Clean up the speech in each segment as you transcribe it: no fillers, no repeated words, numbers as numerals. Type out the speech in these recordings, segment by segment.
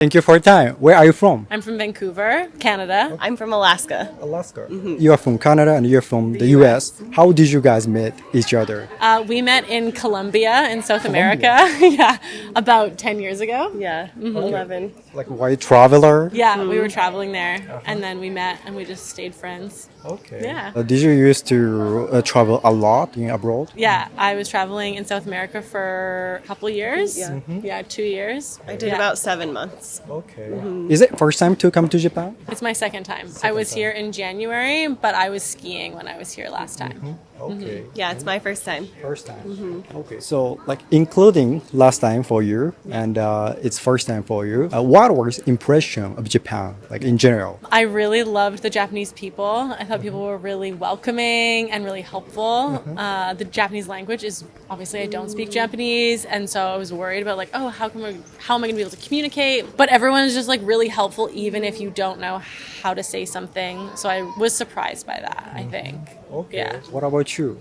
Thank you for your time. Where are you from? I'm from Vancouver, Canada. I'm from Alaska. Alaska. You are from Canada and you're from the US. How did you guys meet each other? We met in Colombia in South America. Yeah, about 10 years ago. Yeah, 11. Like white traveler? Yeah, we were traveling there, and then we met, and we just stayed friends. Okay. Yeah. Did you used to travel a lot in abroad? Yeah, I was traveling in South America for a couple years. Yeah. Yeah, 2 years. I did about 7 months. Okay. Is it first time to come to Japan? It's my second time. I was here in January, but I was skiing when I was here last time. Okay. Yeah, it's my first time. First time. Okay. So like including last time for you and it's first time for you. What was impression of Japan like in general? I really loved the Japanese people. I thought people were really welcoming and really helpful. The Japanese language is obviously I don't speak Japanese, and so I was worried about like, oh, how am I going to be able to communicate? But everyone is just like really helpful, even if you don't know how to say something. So I was surprised by that. I think. Okay. Yeah. What about you?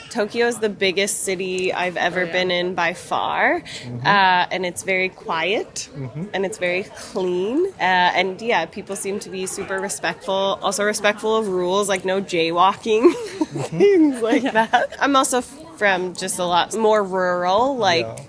Tokyo is the biggest city I've ever been in by far. And it's very quiet and it's very clean. And yeah, people seem to be super respectful, also respectful of rules, like no jaywalking, things like that. I'm also from just a lot more rural,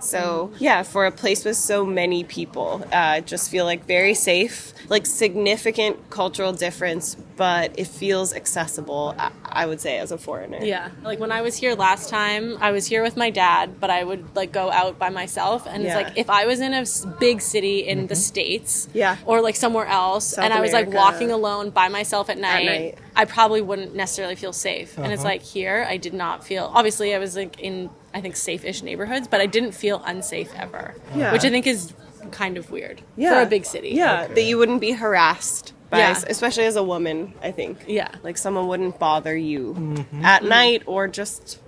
so yeah, for a place with so many people, just feel like very safe, like significant cultural difference, but it feels accessible, I would say, as a foreigner. Yeah. Like when I was here last time, I was here with my dad, but I would like go out by myself. And it's like if I was in a big city in the States or like somewhere else, South and I was like America. walking alone by myself at night, I probably wouldn't necessarily feel safe. And it's like here, I did not feel, obviously I was like in, I think, safe-ish neighborhoods, but I didn't feel unsafe ever, which I think is kind of weird for a big city. Yeah, that you wouldn't be harassed by, especially as a woman, I think. Yeah. Like someone wouldn't bother you at night or just,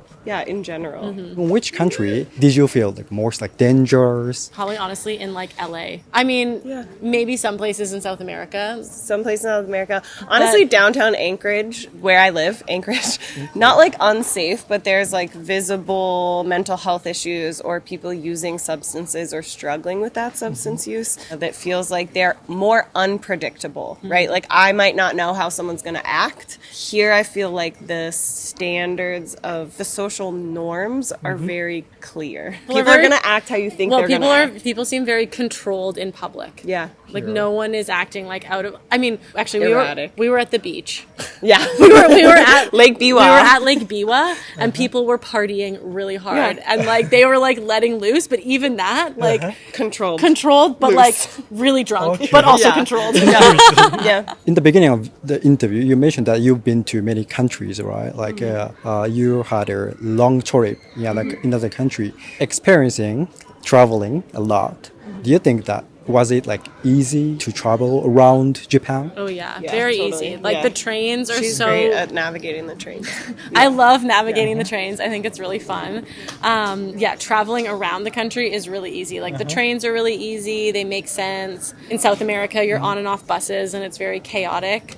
in general. In which country did you feel like most like dangerous? Probably honestly in like LA. I mean, maybe some places in South America. Some places in South America. Honestly, downtown Anchorage, where I live, Anchorage, not like unsafe, but there's like visible mental health issues or people using substances or struggling with that substance use that feels like they're more unpredictable, right? Like I might not know how someone's going to act. Here I feel like the standards of the social norms are very clear. People are going to act how you think they're going to act. People seem very controlled in public. Yeah. Like no one is acting like out of. I mean, actually, Erratic. we were at the beach. Yeah, we were at Lake Biwa. We were at Lake Biwa, and people were partying really hard, and like they were like letting loose. But even that, like controlled, but loose. Like really drunk, but also controlled. Yeah. In the beginning of the interview, you mentioned that you've been to many countries, right? Like you had a long trip, like in another country, experiencing traveling a lot. Do you think that was it like easy to travel around Japan? Oh yeah, very totally. easy. Like the trains are She's so great at navigating the trains. I love navigating the trains. I think it's really fun. Traveling around the country is really easy. Like the trains are really easy. They make sense. In South America, you're on and off buses and it's very chaotic.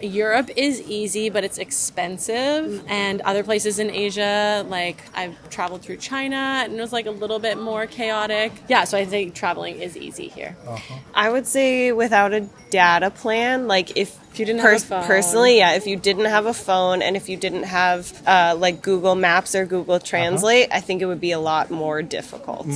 Europe is easy, but it's expensive. And other places in Asia, like I've traveled through China and it was like a little bit more chaotic. Yeah, so I think traveling is easy here. I would say without a data plan, like if you didn't have a phone. Personally, if you didn't have a phone and if you didn't have like Google Maps or Google Translate, I think it would be a lot more difficult.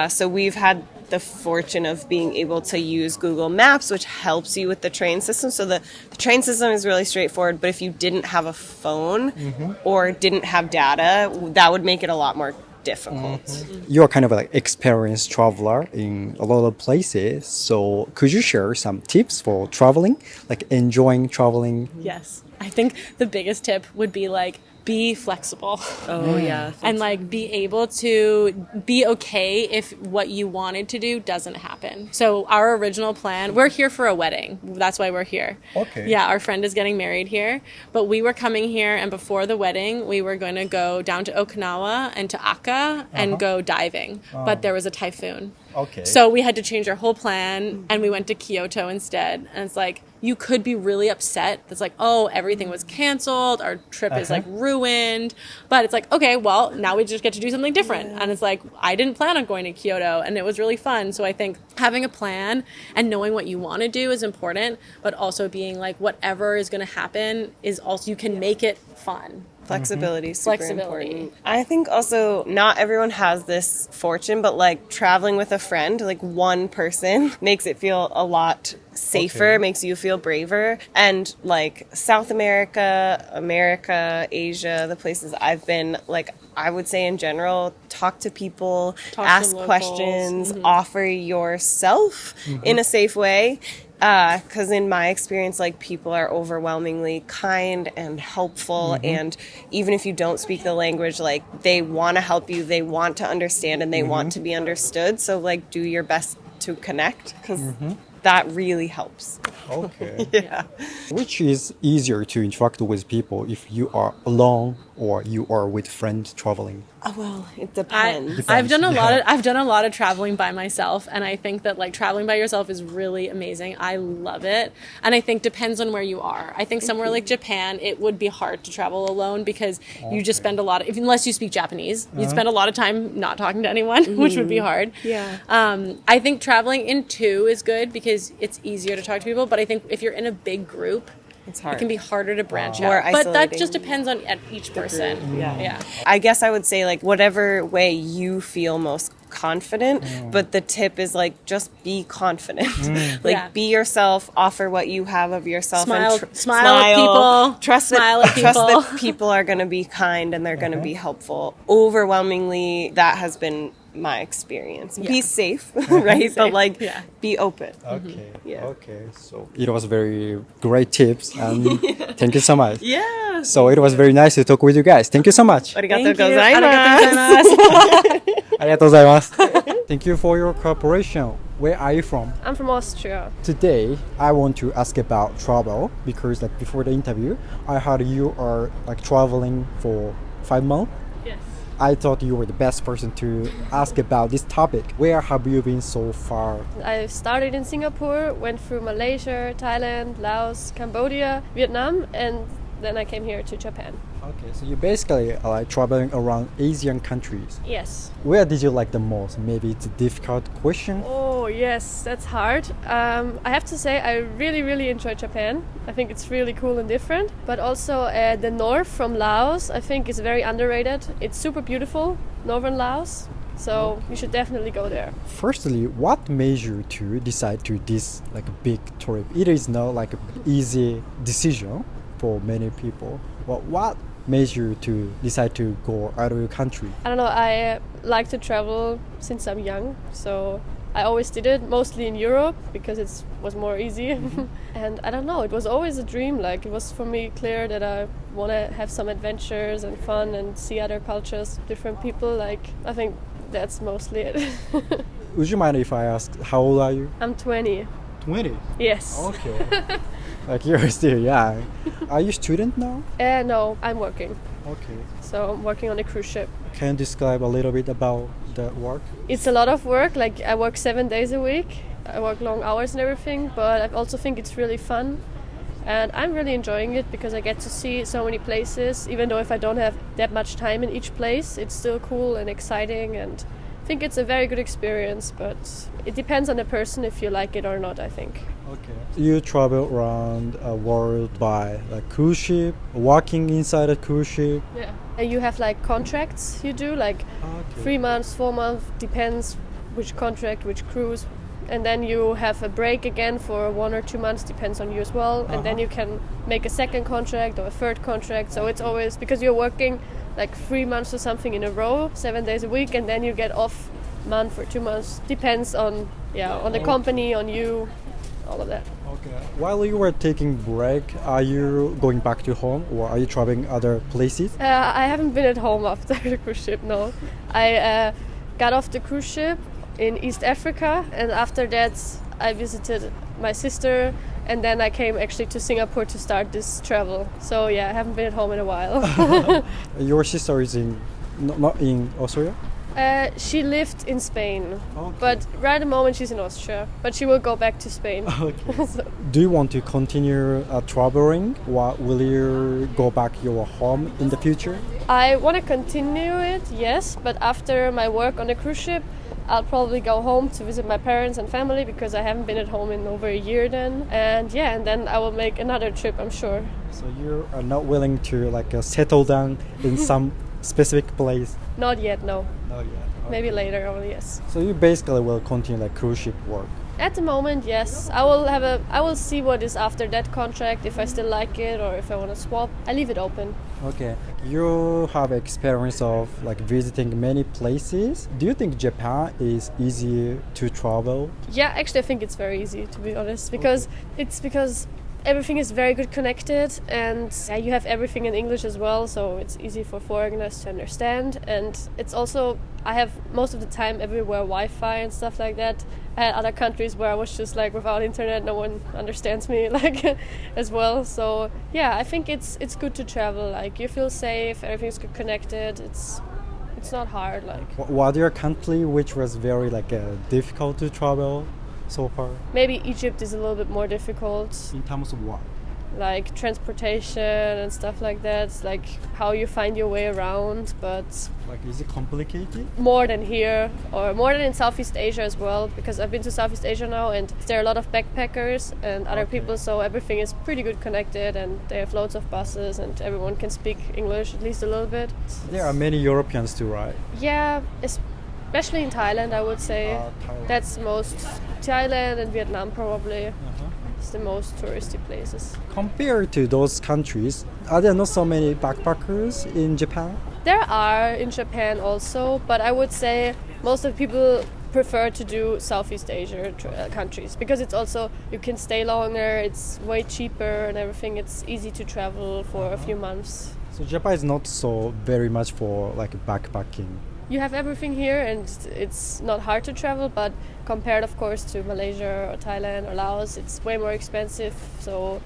So we've had the fortune of being able to use Google Maps, which helps you with the train system. So the train system is really straightforward, but if you didn't have a phone or didn't have data, that would make it a lot more difficult. You're kind of like experienced traveler in a lot of places. So could you share some tips for traveling, like enjoying traveling? Yes. I think the biggest tip would be like be flexible. Oh yeah. And like be able to be okay if what you wanted to do doesn't happen. So our original plan, we're here for a wedding. That's why we're here. Okay. Yeah, our friend is getting married here. But we were coming here and before the wedding, we were going to go down to Okinawa and to Aka and go diving. But there was a typhoon. Okay. So we had to change our whole plan, and we went to Kyoto instead. And it's like, you could be really upset. It's like, oh, everything was canceled. Our trip is like ruined. But it's like, okay, well, now we just get to do something different. And it's like, I didn't plan on going to Kyoto, and it was really fun. So I think having a plan and knowing what you want to do is important, but also being like, whatever is going to happen is also, you can make it fun. Flexibility is super Flexibility. important. I think also not everyone has this fortune, but like traveling with a friend, like one person makes it feel a lot safer, makes you feel braver. And like South America, Asia, the places I've been, like I would say in general, talk to people, ask questions, offer yourself in a safe way. Because in my experience, like people are overwhelmingly kind and helpful, and even if you don't speak the language, like they want to help you, they want to understand, and they want to be understood. So like do your best to connect, because that really helps. Okay. Yeah. Which is easier to interact with people if you are alone or you are with friends traveling? Oh, well, it depends. I've done a lot of traveling by myself, and I think that like traveling by yourself is really amazing. I love it. And I think depends on where you are. I think somewhere like Japan, it would be hard to travel alone because you just spend a lot of, unless you speak Japanese, you'd spend a lot of time not talking to anyone, which would be hard. Yeah. I think traveling in two is good because it's easier to talk to people, but I think if you're in a big group, It's hard. it can be harder to branch More out. But that isolating. just depends on each person. Yeah. I guess I would say like whatever way you feel most confident, but the tip is like just be confident. Like Yeah. be yourself, offer what you have of yourself, Smile and smile at people. Trust Smile that at trust people. that people are going to be kind and they're going to be helpful. Overwhelmingly, that has been my experience. Be safe, right? But like be open. Okay. Yeah. Okay. So it was very great tips, and thank you so much. Yeah. So it was very nice to talk with you guys. Thank you so much. Arigatou Thank you. gozaimasu. Arigatou gozaimasu. ありがとうございます。Thank you for your cooperation. Where are you from? I'm from Austria. Today, I want to ask about travel because like before the interview, I heard you are like traveling for 5 months. Yes. I thought you were the best person to ask about this topic. Where have you been so far? I started in Singapore, went through Malaysia, Thailand, Laos, Cambodia, Vietnam, and then I came here to Japan. Okay, so you basically are like traveling around Asian countries. Yes. Where did you like the most? Maybe it's a difficult question. Oh, yes, that's hard. I have to say I really enjoyed Japan. I think it's really cool and different. But also the north from Laos, I think is very underrated. It's super beautiful, northern Laos. So you should definitely go there. Firstly, what made you to decide to this like a big trip? It is not like an easy decision for many people. But what made you to decide to go out of your country? I don't know, I like to travel since I'm young, so I always did it, mostly in Europe, because it was more easy. And I don't know, it was always a dream, like it was for me clear that I want to have some adventures and fun and see other cultures, different people, like I think that's mostly it. Would you mind if I ask how old are you? I'm 20. 20. Yes. Okay. Like you're still young. Are you a student now? No, I'm working. Okay. So I'm working on a cruise ship. Can you describe a little bit about the work? It's a lot of work, like I work 7 days a week. I work long hours and everything, but I also think it's really fun. And I'm really enjoying it because I get to see so many places, even though if I don't have that much time in each place, it's still cool and exciting, and I think it's a very good experience, but it depends on the person if you like it or not, I think. Okay. You travel around the world by like cruise ship, walking inside a cruise ship. Yeah. You have like contracts you do, like 3 months, 4 months, depends which contract, which cruise. And then you have a break again for 1 or 2 months, depends on you as well. And then you can make a second contract or a third contract. So it's always, because you're working like 3 months or something in a row, 7 days a week, and then you get off month or 2 months. Depends on, on the company, on you, all of that. Okay. While you were taking break, are you going back to home or are you traveling other places? I haven't been at home after the cruise ship, no. I got off the cruise ship in East Africa, and after that I visited my sister, and then I came actually to Singapore to start this travel. So yeah, I haven't been at home in a while. Your sister is not in Austria? She lived in Spain, Okay. but right at the moment she's in Austria. But she will go back to Spain. Okay. So, Do you want to continue traveling, or will you go back your home in the future? I want to continue it, yes, but after my work on the cruise ship, I'll probably go home to visit my parents and family because I haven't been at home in over a year then. And then I will make another trip, I'm sure. So you are not willing to settle down in some specific place? Not yet, no. Not yet. Maybe later on, yes. So you basically will continue cruise ship work. At the moment, yes. I will see what is after that contract, if I still like it or if I want to swap. I leave it open. Okay. You have experience of visiting many places. Do you think Japan is easy to travel? Yeah, actually I think it's very easy, to be honest, because everything is very good connected, and you have everything in English as well, so it's easy for foreigners to understand. And it's also, I have most of the time everywhere Wi-Fi and stuff like that. I had other countries where I was just without internet, no one understands me as well. So yeah, I think it's good to travel. You feel safe, everything's good connected. It's not hard. What your country which was very difficult to travel so far? Maybe Egypt is a little bit more difficult. In terms of what? Transportation and stuff like that, how you find your way around, but is it complicated? More than here, or more than in Southeast Asia as well, because I've been to Southeast Asia now and there are a lot of backpackers and other people, so everything is pretty good connected and they have loads of buses and everyone can speak English at least a little bit. There are many Europeans too, right? Yeah, especially in Thailand, I would say. Thailand. That's most. Thailand and Vietnam probably. It's the most touristy places. Compared to those countries, are there not so many backpackers in Japan? There are in Japan also, but I would say most of the people prefer to do Southeast Asia countries because it's also, you can stay longer, it's way cheaper and everything. It's easy to travel for a few months. So Japan is not so very much for backpacking. You have everything here and it's not hard to travel, but compared of course to Malaysia or Thailand or Laos, it's way more expensive, so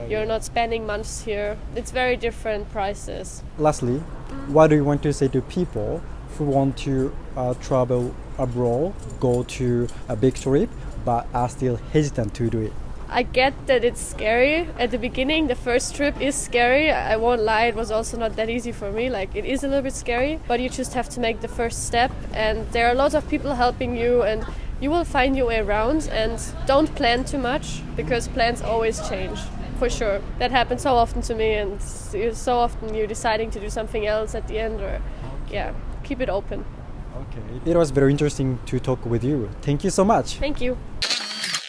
you're not spending months here. It's very different prices. Lastly, what do you want to say to people who want to travel abroad, go to a big trip, but are still hesitant to do it? I get that it's scary. At the beginning, the first trip is scary. I won't lie, it was also not that easy for me. It is a little bit scary, but you just have to make the first step. And there are lots of people helping you and you will find your way around. And don't plan too much because plans always change, for sure. That happens so often to me and so often you're deciding to do something else at the end or, keep it open. Okay. It was very interesting to talk with you. Thank you so much. Thank you.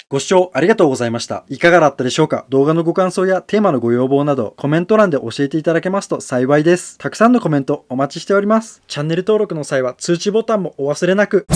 ご視聴ありがとうございました。いかがだったでしょうか？動画のご感想やテーマのご要望などコメント欄で教えていただけますと幸いです。たくさんのコメントお待ちしております。チャンネル登録の際は通知ボタンもお忘れなく。